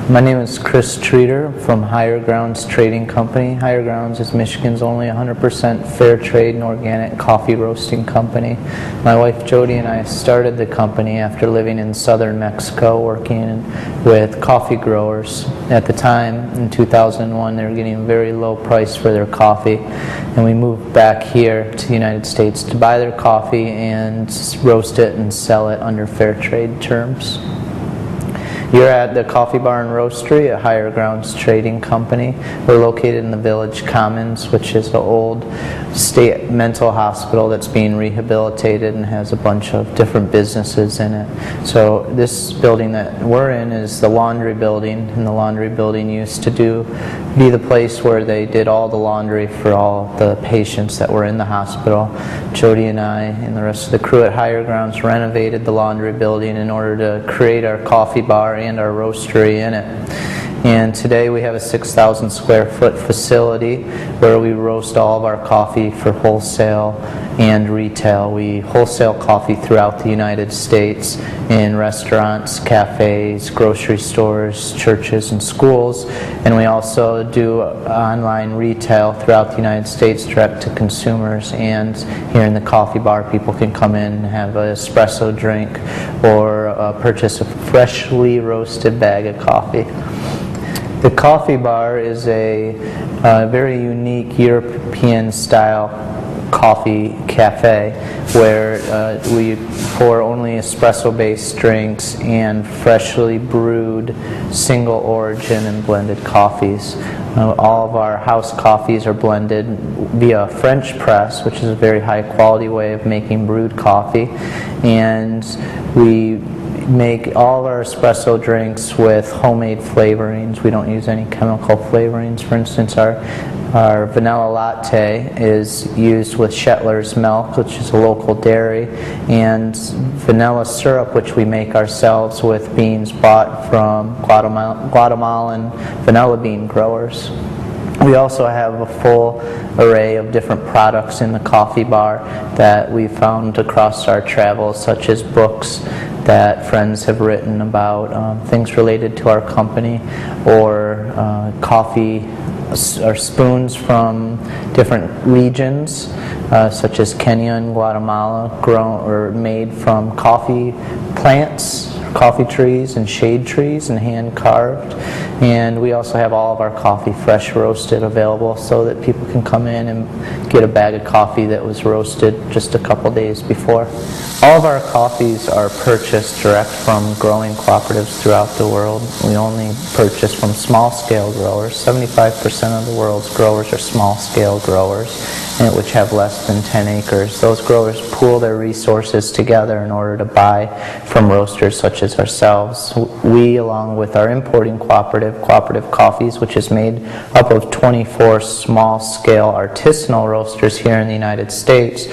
My name is Chris Treater from Higher Grounds Trading Company. Higher Grounds is Michigan's only 100% fair trade and organic coffee roasting company. My wife Jody and I started the company after living in southern Mexico, working with coffee growers. At the time, in 2001, they were getting a very low price for their coffee, and we moved back here to the United States to buy their coffee and roast it and sell it under fair trade terms. You're at the Coffee Bar and Roastery at Higher Grounds Trading Company. We're located in the Village Commons, which is an old state mental hospital that's being rehabilitated and has a bunch of different businesses in it. So this building that we're in is the laundry building, and the laundry building used to be the place where they did all the laundry for all the patients that were in the hospital. Jody and I and the rest of the crew at Higher Grounds renovated the laundry building in order to create our coffee bar and our roastery in it. And today we have a 6,000 square foot facility where we roast all of our coffee for wholesale and retail. We wholesale coffee throughout the United States in restaurants, cafes, grocery stores, churches, and schools. And we also do online retail throughout the United States direct to consumers. And here in the coffee bar, people can come in and have an espresso drink or purchase a freshly roasted bag of coffee. The coffee bar is a very unique European-style coffee cafe where we pour only espresso-based drinks and freshly brewed single origin and blended coffees. All of our house coffees are blended via French press, which is a very high quality way of making brewed coffee, and we make all of our espresso drinks with homemade flavorings. We don't use any chemical flavorings. For instance, our vanilla latte is used with Shetler's milk, which is a local dairy, and vanilla syrup, which we make ourselves with beans bought from Guatemalan vanilla bean growers. We also have a full array of different products in the coffee bar that we found across our travels, such as books that friends have written about things related to our company, or coffee or spoons from different regions, such as Kenya and Guatemala, grown or made from coffee plants, coffee trees and shade trees, and hand carved. And we also have all of our coffee fresh roasted available so that people can come in and get a bag of coffee that was roasted just a couple days before. All of our coffees are purchased direct from growing cooperatives throughout the world. We only purchase from small scale growers. 75% of the world's growers are small scale growers, which have less than 10 acres. Those growers pool their resources together in order to buy from roasters such as ourselves. We, along with our importing cooperative Coffees, which is made up of 24 small-scale artisanal roasters here in the United States,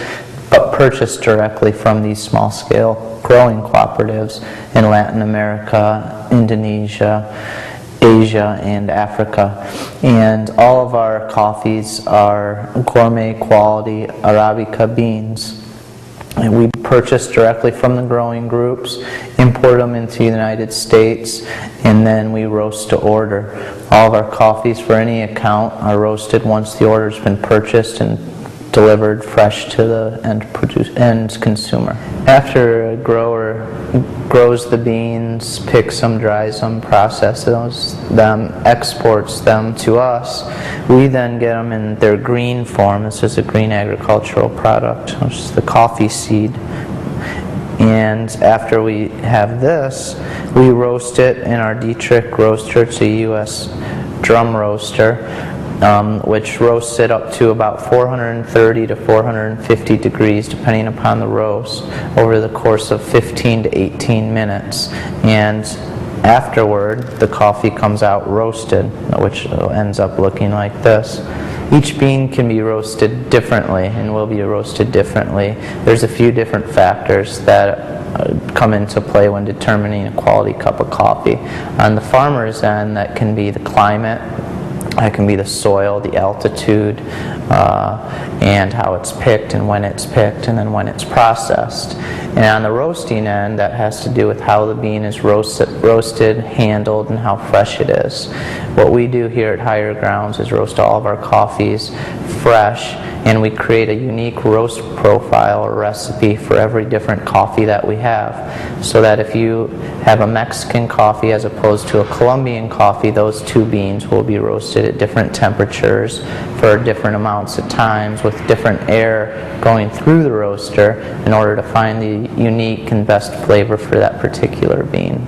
but purchased directly from these small-scale growing cooperatives in Latin America, Indonesia, Asia, and Africa. And all of our coffees are gourmet quality Arabica beans. And we purchase directly from the growing groups, import them into the United States, and then we roast to order. All of our coffees for any account are roasted once the order's been purchased and delivered fresh to the end consumer. After a grower grows the beans, picks them, dries them, processes them, exports them to us, we then get them in their green form. This is a green agricultural product, which is the coffee seed. And after we have this, we roast it in our Dietrich roaster. It's a U.S. drum roaster, which roasts it up to about 430 to 450 degrees, depending upon the roast, over the course of 15 to 18 minutes. And afterward, the coffee comes out roasted, which ends up looking like this. Each bean can be roasted differently and will be roasted differently. There's a few different factors that come into play when determining a quality cup of coffee. On the farmer's end, that can be the climate, That can be the soil, the altitude, and how it's picked and when it's picked, and then when it's processed. And on the roasting end, that has to do with how the bean is roasted, handled, and how fresh it is. What we do here at Higher Grounds is roast all of our coffees fresh, and we create a unique roast profile or recipe for every different coffee that we have. So that if you have a Mexican coffee as opposed to a Colombian coffee, those two beans will be roasted at different temperatures for different amounts of times with different air going through the roaster in order to find the unique and best flavor for that particular bean.